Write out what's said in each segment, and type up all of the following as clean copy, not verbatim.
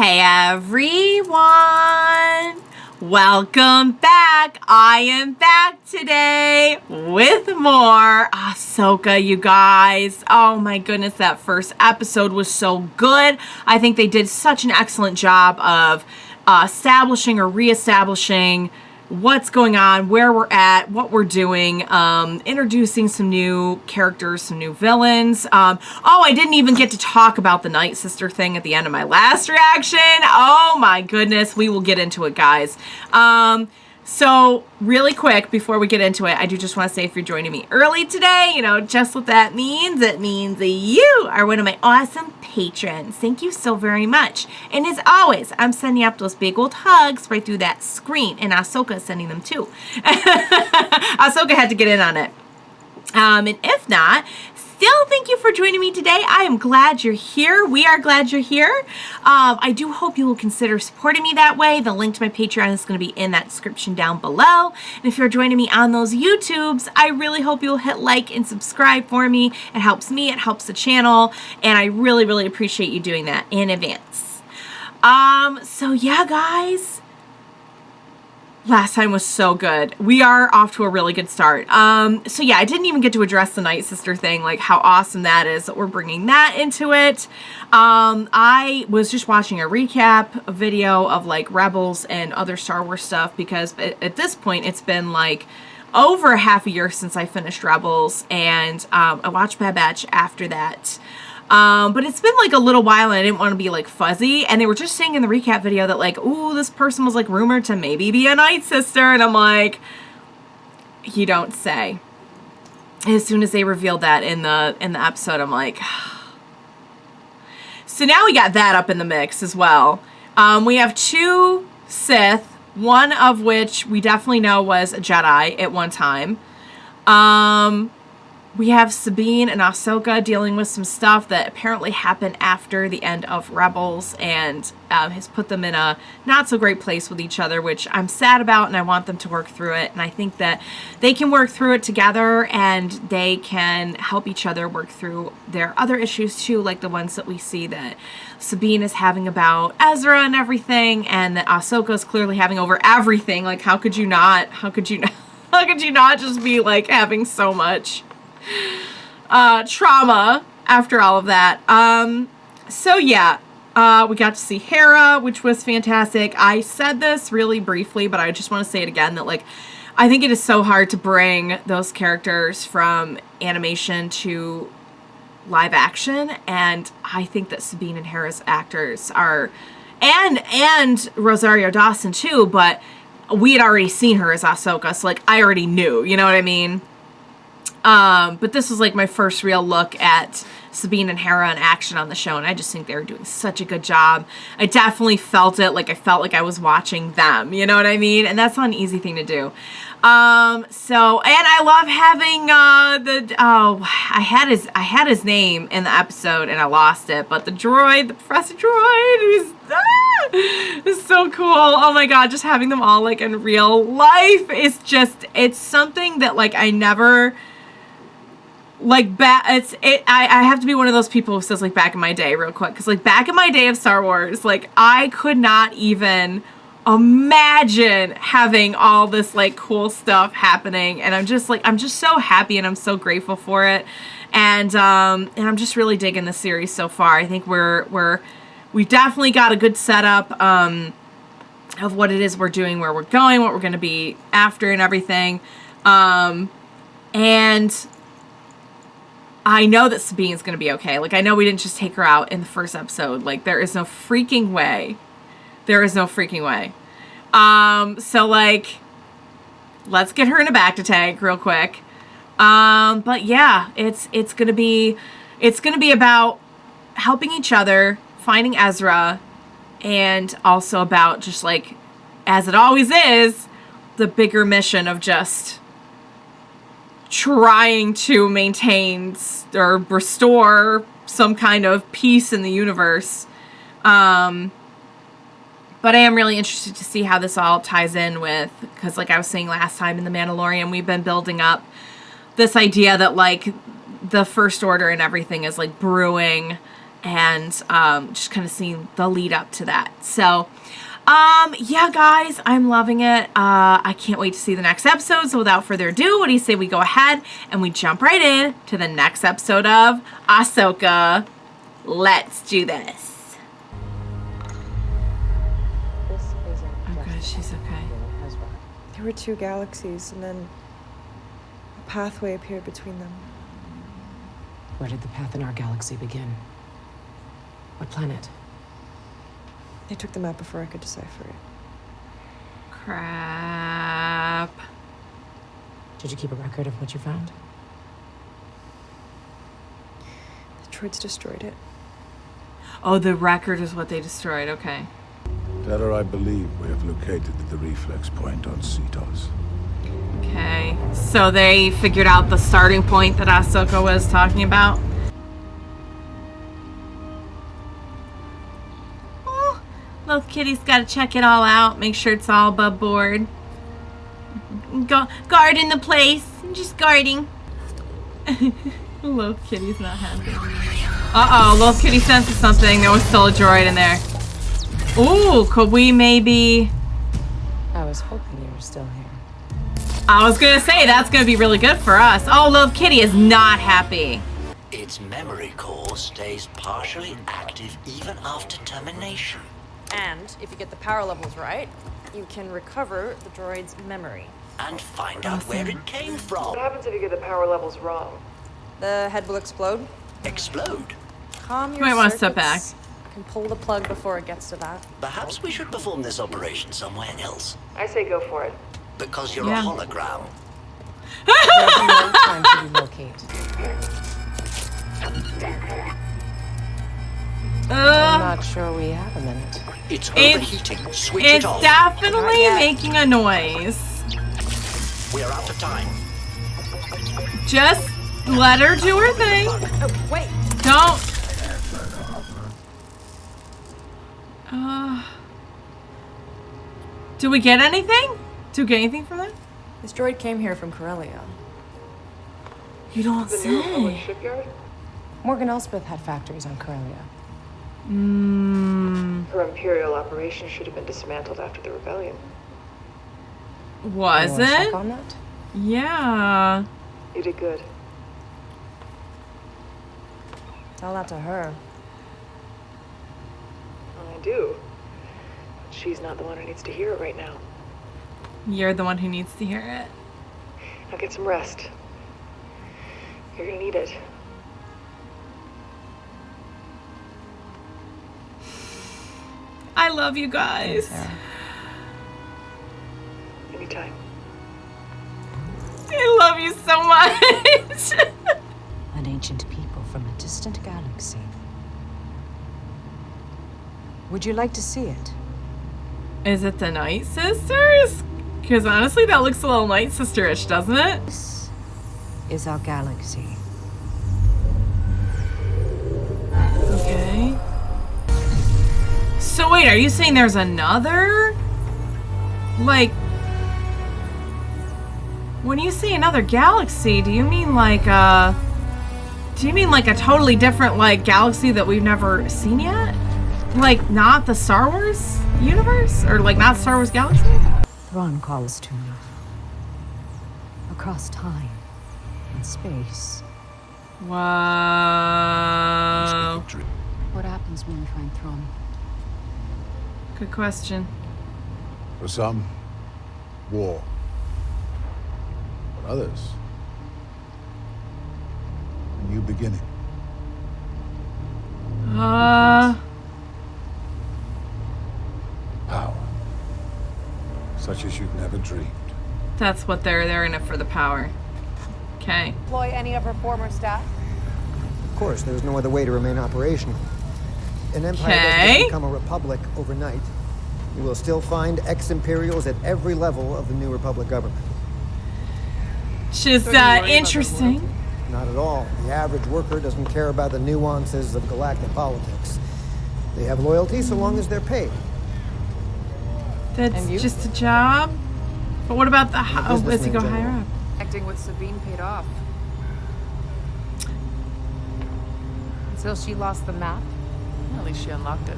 Hey everyone! Welcome back! I am back today with more Ahsoka, you guys. Oh my goodness, that first episode was so good. I think they did such an excellent job of establishing or reestablishing what's going on, where we're at, what we're doing, introducing some new characters, some new villains. I didn't even get to talk about the Night Sister thing at the end of my last reaction. Oh my goodness, we will get into it, guys. So really quick, before we get into it, I do just want to say if you're joining me early today, you know, just what that means. It means that you are one of my awesome patrons. Thank you so very much. And as always, I'm sending up those big old hugs right through that screen. And Ahsoka is sending them too. Ahsoka had to get in on it. And if not, still thank you for joining me today. I am glad you're here. We are glad you're here. I do hope you will consider supporting me that way. The link to my Patreon is going to be in that description down below. And if you're joining me on those YouTubes, I really hope you'll hit like and subscribe for me. It helps the channel, and I really, really appreciate you doing that in advance. So yeah, guys. Last time was so good. We are off to a really good start. So yeah, I didn't even get to address the Night Sister thing, like how awesome that is that we're bringing that into it. I was just watching a recap video of like Rebels and other Star Wars stuff because at this point it's been like over half a year since I finished Rebels, and I watched Bad Batch after that. But it's been like a little while and I didn't want to be like fuzzy, and they were just saying in the recap video that like, ooh, this person was like rumored to maybe be a Night Sister, and I'm like, you don't say. As soon as they revealed that in the episode, I'm like, so now we got that up in the mix as well. We have two Sith, one of which we definitely know was a Jedi at one time. We have Sabine and Ahsoka dealing with some stuff that apparently happened after the end of Rebels, and has put them in a not so great place with each other, which I'm sad about, and I want them to work through it. And I think that they can work through it together, and they can help each other work through their other issues too, like the ones that we see that Sabine is having about Ezra and everything, and that Ahsoka is clearly having over everything. Like, how could you not? How could you not? How could you not just be like having so much trauma after all of that? So yeah, we got to see Hera, which was fantastic. I said this really briefly, but I just want to say it again, that like, I think it is so hard to bring those characters from animation to live action, and I think that Sabine and Hera's actors are, and Rosario Dawson too, but we had already seen her as Ahsoka, so like I already knew, you know what I mean? But this was like my first real look at Sabine and Hera in action on the show, and I just think they were doing such a good job. I definitely felt it, like I felt like I was watching them, you know what I mean? And that's not an easy thing to do. And I love having, I had his name in the episode and I lost it, but the droid, the Professor Droid, is so cool. Oh my god, just having them all like in real life is just, it's something that like I never, like, I have to be one of those people who says, like, back in my day real quick. Because, like, back in my day of Star Wars, like, I could not even imagine having all this, like, cool stuff happening. And I'm just, like, I'm just so happy and I'm so grateful for it. And I'm just really digging the series so far. I think we've definitely got a good setup of what it is we're doing, where we're going, what we're going to be after and everything. And I know that Sabine's going to be okay. Like, I know we didn't just take her out in the first episode. Like, there is no freaking way. There is no freaking way. So, like, let's get her in a bacta tank real quick. But yeah, it's going to be about helping each other, finding Ezra, and also about just, like, as it always is, the bigger mission of just trying to maintain or restore some kind of peace in the universe. But I am really interested to see how this all ties in with, because like I was saying last time in The Mandalorian, we've been building up this idea that like the First Order and everything is like brewing and just kind of seeing the lead up to that. So yeah, guys, I'm loving it. I can't wait to see the next episode. So without further ado, what do you say we go ahead and we jump right in to the next episode of Ahsoka? Let's do this. Oh God, she's okay. There were 2 galaxies, and then a pathway appeared between them. Where did the path in our galaxy begin? What planet? They took the map before I could decipher it. Crap. Did you keep a record of what you found? The droids destroyed it. Oh, the record is what they destroyed. Okay. Hera, I believe we have located the reflex point on Cetos. Okay. So they figured out the starting point that Ahsoka was talking about. Oh, little kitty's got to check it all out. Make sure it's all above board. Guarding the place. Just guarding. Little kitty's not happy. Uh-oh, little kitty senses something. There was still a droid in there. Ooh, could we maybe... I was hoping you were still here. I was gonna say, that's gonna be really good for us. Oh, little kitty is not happy. Its memory core stays partially active even after termination. And if you get the power levels right, you can recover the droid's memory. And find out where it came from. What happens if you get the power levels wrong? The head will explode. Explode. Calm your Might want to step back. circuits. Can pull the plug before it gets to that. Perhaps we should perform this operation somewhere else. I say go for it. Because you're Yeah. a hologram. There's no time to relocate. I'm not sure we have a minute. It's It's- overheating. Switch It's it off. definitely yet. making a noise. We're out of time. Just let her do her thing. Oh, wait! Don't. Do we get anything? Do we get anything from that? This droid came here from Corellia. You don't say. shipyard? Morgan Elspeth had factories on Corellia. Her Imperial operation should have been dismantled after the rebellion. Was You wanna check it? on that? Yeah. You did good. Tell that to her. I do. But she's not the one who needs to hear it right now. You're the one who needs to hear it. Now get some rest. You're gonna need it. I love you guys. Anytime. I love you so much. An ancient people from a distant galaxy. Would you like to see it? Is it the Night Sisters? Because honestly, that looks a little Night Sister-ish, doesn't it? This is our galaxy. Okay. So wait, are you saying there's another? Like, when you say another galaxy, do you mean like a totally different like galaxy that we've never seen yet? Like not the Star Wars universe? Or like not Star Wars galaxy? Thrawn calls to me. Across time and space. Wow. What happens when we find Thrawn? Good question. For some, war. For others, a new beginning. Power. Such as you've never dreamed. That's what they're in it for, the power. Okay. Employ any of her former staff? Of course, there's no other way to remain operational. An empire doesn't Okay. just become a republic overnight. You will still find ex-imperials at every level of the new republic government. Just interesting. Not at all. The average worker doesn't care about the nuances of galactic politics. They have loyalty so long as they're paid. That's And you? just a job. But what about the a as you businessman go general. higher up? Acting with Sabine paid off. Until she lost the map. At least she unlocked it.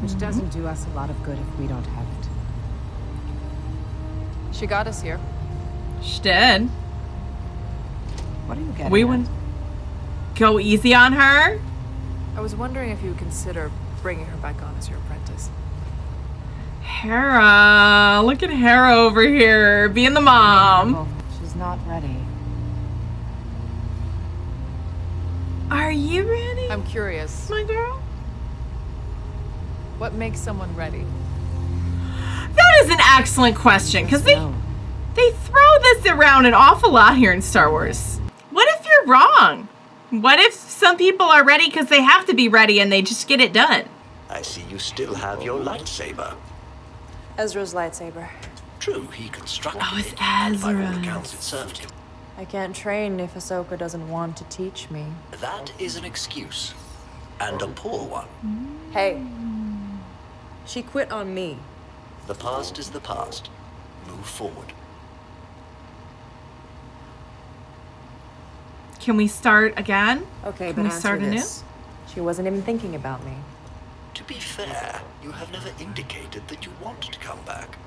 Which doesn't do us a lot of good if we don't have it. She got us here. She did. What are you getting We at? wouldn't go easy on her. I was wondering if you would consider bringing her back on as your apprentice. Hera, look at Hera over here, being the mom. She's not ready. Are you ready, I'm curious. my girl? What makes someone ready? That is an excellent question, because No. they throw this around an awful lot here in Star Wars. What if you're wrong? What if some people are ready because they have to be ready and they just get it done? I see you still have your lightsaber. Ezra's lightsaber. True, he constructed Oh, it's it, and by all Ezra's. accounts it served him. I can't train if Ahsoka doesn't want to teach me. That is an excuse. And a poor one. Hey. She quit on me. The past is the past. Move forward. Can we start again? Okay, Can but we answer start anew? this. She wasn't even thinking about me. To be fair, you have never indicated that you want to come back.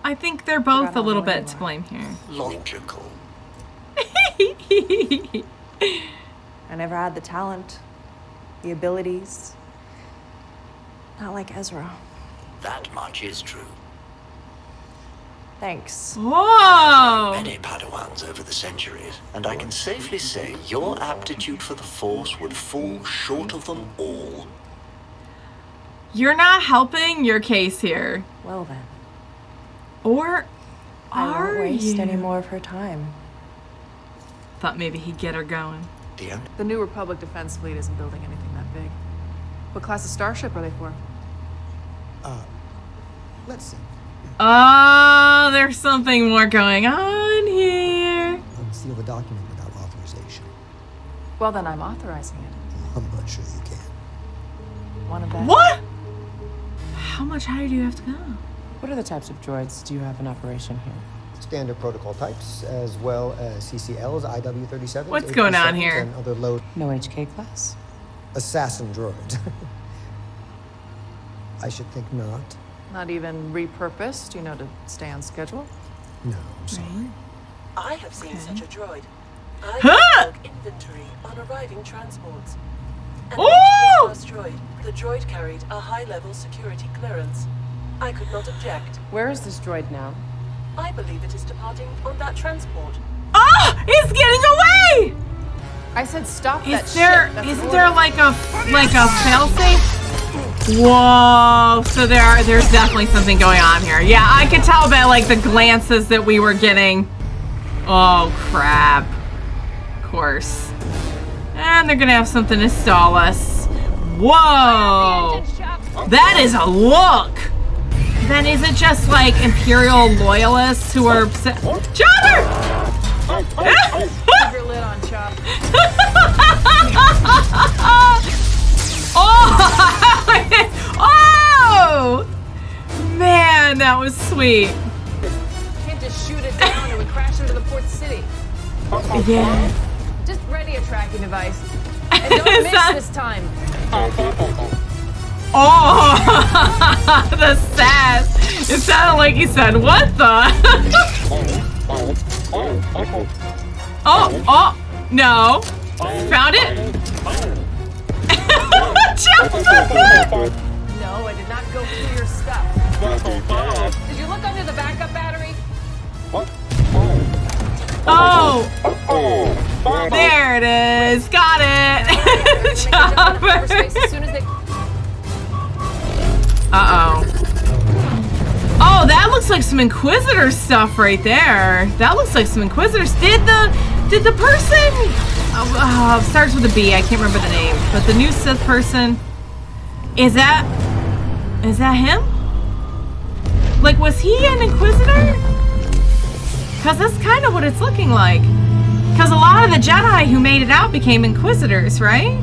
I think they're both Forgot a how little annoying bit you to blame here. Logical. I never had the talent, the abilities. Not like Ezra. That much is true. Thanks. Whoa! Many Padawans over the centuries, and I can safely say your aptitude for the Force would fall short of them all. You're not helping your case here. Well then. Or I won't are waste you? any more of her time. Thought maybe he'd get her going. The only The New Republic Defense Fleet isn't building anything that big. What class of starship are they for? Let's see. Oh, there's something more going on here. Unseal the document without authorization. Well, then I'm authorizing it. I'm not sure you can. Want to bet? What? How much higher do you have to go? What are the types of droids do you have in operation here? Standard protocol types, as well as CCLs, IW-37s, What's going on 87s, here? and other low No HK class? assassin droids. I should think not. Not even repurposed, to stay on schedule? No, I'm sorry. I have seen such a droid. I Huh! log inventory on arriving transports. An Ooh! HK-class droid. The droid carried a high-level security clearance. I could not object. Where is this droid now? I believe it is departing on that transport. Oh, it's getting away! I said stop that Is there? shit. That's Isn't an there order. like a failsafe? Whoa! So there's definitely something going on here. Yeah, I could tell by like the glances that we were getting. Oh crap! Of course. And they're gonna have something to stall us. Whoa! That is a look. Then is it just like Imperial loyalists who are Chopper? Keep your lid on, Chop. Oh! Man, that was sweet. Can't just shoot it down, it would crash into the port city. Yeah. Just ready a tracking device. And don't Is miss that- this time. Oh, the sass. It sounded like he said, what the? Oh, no. Found it? No, I did not go through your stuff. Did you look under the backup battery? Oh. There it is. Got it. Chopper. As soon as they... Uh-oh. Oh, that looks like some Inquisitor stuff right there. That looks like some Inquisitors. Did the person... starts with a B. I can't remember the name. But the new Sith person... Is that him? Like, was he an Inquisitor? Because that's kind of what it's looking like. Because a lot of the Jedi who made it out became Inquisitors, right?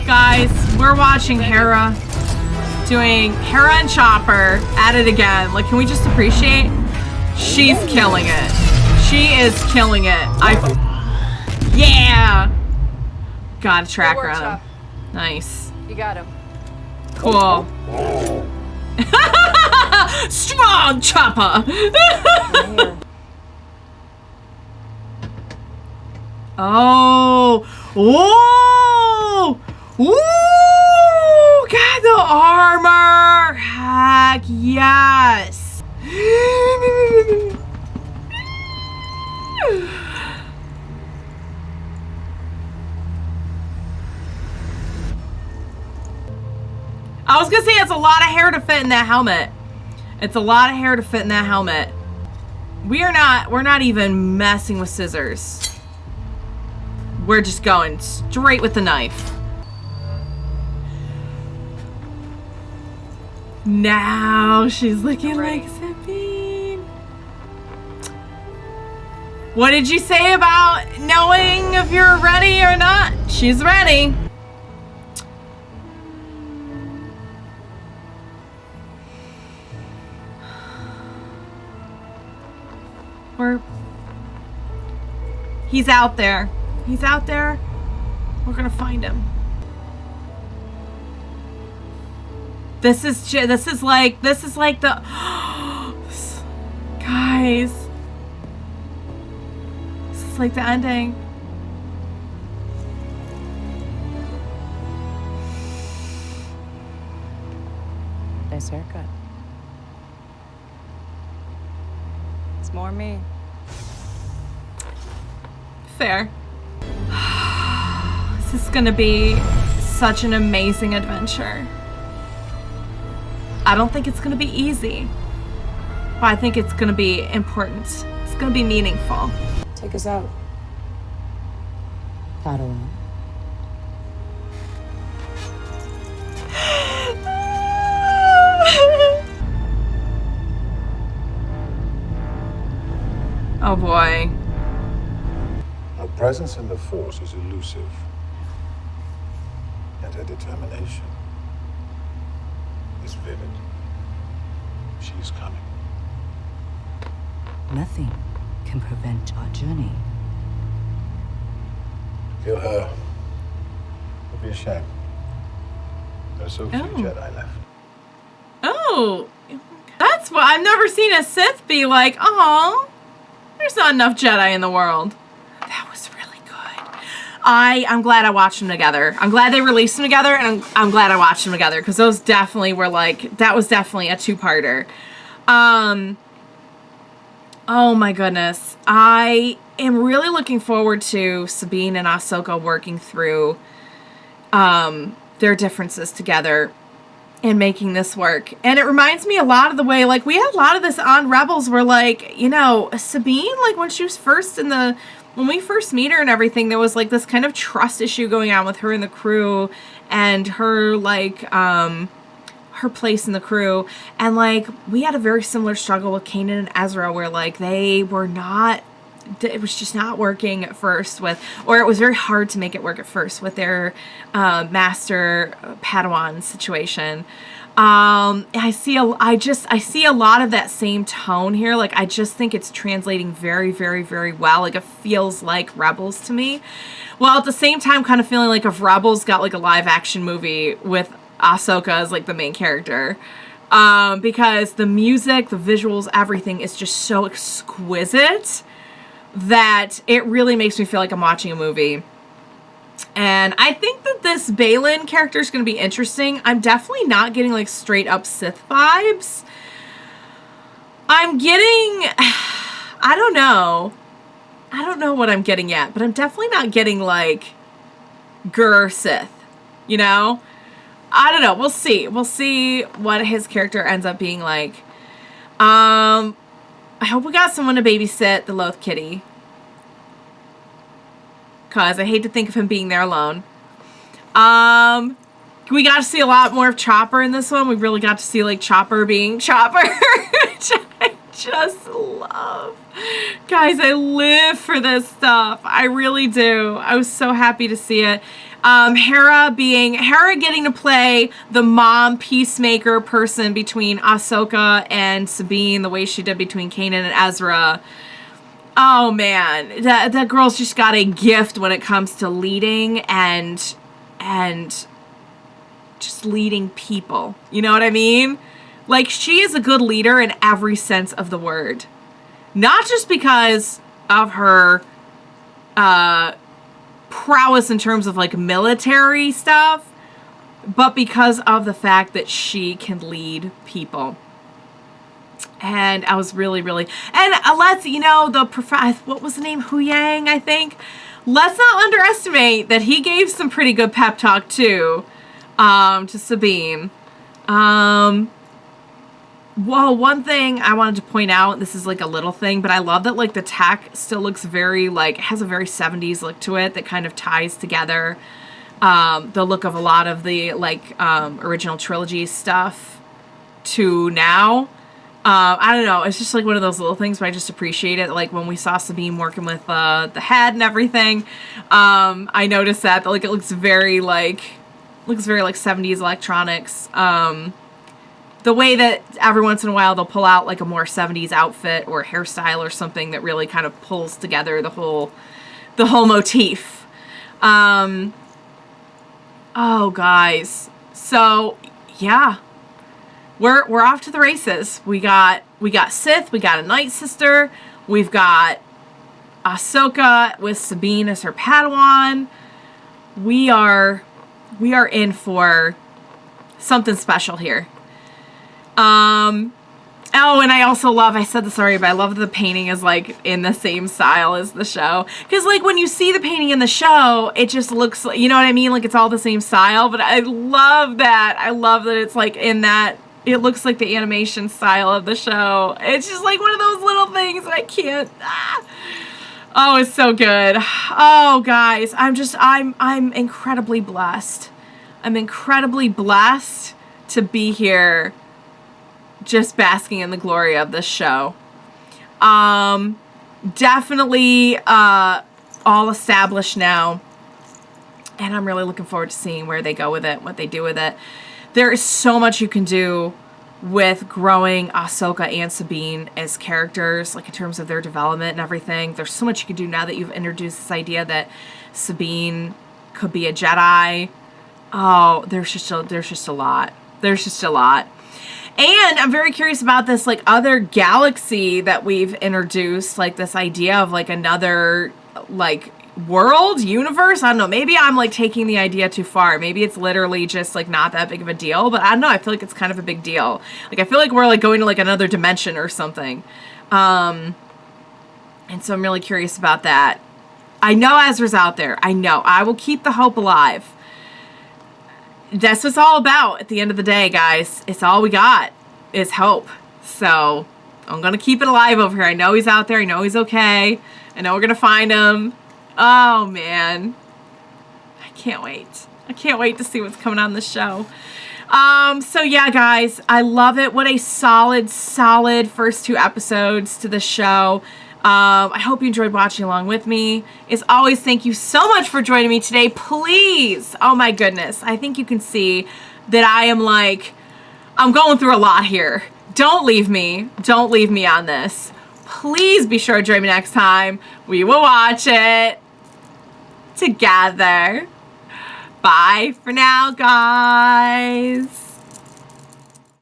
Guys, we're watching Hera doing Hera and Chopper at it again. Like, can we just appreciate? She's killing it. She is killing it. Yeah. Got a tracker Good work, on him. Chop. Nice. You got him. Cool. Strong chopper. Oh. Whoa. Ooh. Got the armor. Heck yes. I was gonna say it's a lot of hair to fit in that helmet. It's a lot of hair to fit in that helmet. We're not even messing with scissors. We're just going straight with the knife. Now she's looking like Sabine. What did you say about knowing if you're ready or not? She's ready. He's out there. He's out there. We're gonna find him. This is like the guys. This is like the ending. Nice haircut. It's more me. Fair. This is gonna be such an amazing adventure. I don't think it's gonna be easy, but I think it's gonna be important. It's gonna be meaningful. Take us out. Padawan. Oh boy. Her presence in the Force is elusive, and her determination is vivid. She's coming. Nothing can prevent our journey. Kill her would be a shame. There are so few Jedi left. Oh, that's what I've never seen a Sith be like. Oh, there's not enough Jedi in the world. That was really good. I'm glad I watched them together. I'm glad they released them together, and I'm glad I watched them together because those definitely were like, that was definitely a two-parter. Oh my goodness. I am really looking forward to Sabine and Ahsoka working through their differences together and making this work. And it reminds me a lot of the way, like, we had a lot of this on Rebels where, like, you know, Sabine, like, when she was first in the, when we first meet her and everything, there was, like, this kind of trust issue going on with her and the crew and her, like, her place in the crew. And, like, we had a very similar struggle with Kanan and Ezra where, like, they were not, it was just not working at first with, or it was very hard to make it work at first with their master Padawan situation. I see a lot of that same tone here. Like, I just think it's translating very, very, very well. Like, it feels like Rebels to me. While at the same time kind of feeling like if Rebels got like a live action movie with Ahsoka as like the main character. Because the music, the visuals, everything is just so exquisite that it really makes me feel like I'm watching a movie. And I think that this Baylan character is going to be interesting. I'm definitely not getting like straight up Sith vibes. I'm getting, I don't know what I'm getting yet, but I'm definitely not getting like Gur Sith, you know? I don't know. We'll see. We'll see what his character ends up being like. I hope we got someone to babysit the Loth Kitty. Because I hate to think of him being there alone. We got to see a lot more of Chopper in this one. We really got to see, like, Chopper being Chopper. Which I just love. Guys, I live for this stuff. I really do. I was so happy to see it. Hera getting to play the mom peacemaker person between Ahsoka and Sabine, the way she did between Kanan and Ezra. Oh man, that girl's just got a gift when it comes to leading and just leading people. You know what I mean? Like, she is a good leader in every sense of the word. Not just because of her prowess in terms of like military stuff, but because of the fact that she can lead people. And I was really, and let's, you know, what was the name? Hu Yang, I think. Let's not underestimate that he gave some pretty good pep talk too, to Sabine. Well, one thing I wanted to point out, this is like a little thing, but I love that like the tech still looks very like, has a very 70s look to it that kind of ties together the look of a lot of the like original trilogy stuff to now. I don't know. It's just like one of those little things, but I just appreciate it. Like when we saw Sabine working with the head and everything, I noticed that like it looks very like 70s electronics. The way that every once in a while they'll pull out like a more 70s outfit or hairstyle or something that really kind of pulls together the whole motif. Oh, guys. So yeah. We're off to the races. We got Sith, we got a Night Sister, we've got Ahsoka with Sabine as her Padawan. We are in for something special here. Oh, and I also love, I said this already, but I love that the painting is like in the same style as the show. Because like when you see the painting in the show, it just looks like, you know what I mean? Like it's all the same style, but I love that. I love that it's like in that, it looks like the animation style of the show. It's just like one of those little things that I can't, Oh, it's so good. Oh, guys, I'm incredibly blessed. I'm incredibly blessed to be here just basking in the glory of this show. Definitely all established now. And I'm really looking forward to seeing where they go with it, what they do with it. There is so much you can do with growing Ahsoka and Sabine as characters, like in terms of their development and everything. There's so much you can do now that you've introduced this idea that Sabine could be a Jedi. Oh, there's just a lot. There's just a lot. And I'm very curious about this like other galaxy that we've introduced, like this idea of like another like world, universe. I don't know, maybe I'm like taking the idea too far. Maybe it's literally just like not that big of a deal, but I don't know, I feel like it's kind of a big deal. Like I feel like we're like going to like another dimension or something. And so I'm really curious about that. I know Ezra's out there. I know. I will keep the hope alive. That's what it's all about at the end of the day, guys. It's all we got is hope. So I'm gonna keep it alive over here. I know he's out there. I know he's okay. I know we're gonna find him. Oh, man. I can't wait. I can't wait to see what's coming on the show. So yeah, guys, I love it. What a solid first 2 episodes to the show. I hope you enjoyed watching along with me. As always, thank you so much for joining me today. Please, oh my goodness, I think you can see that I'm going through a lot here. Don't leave me on this. Please be sure to join me next time. We will watch it together. Bye for now, guys.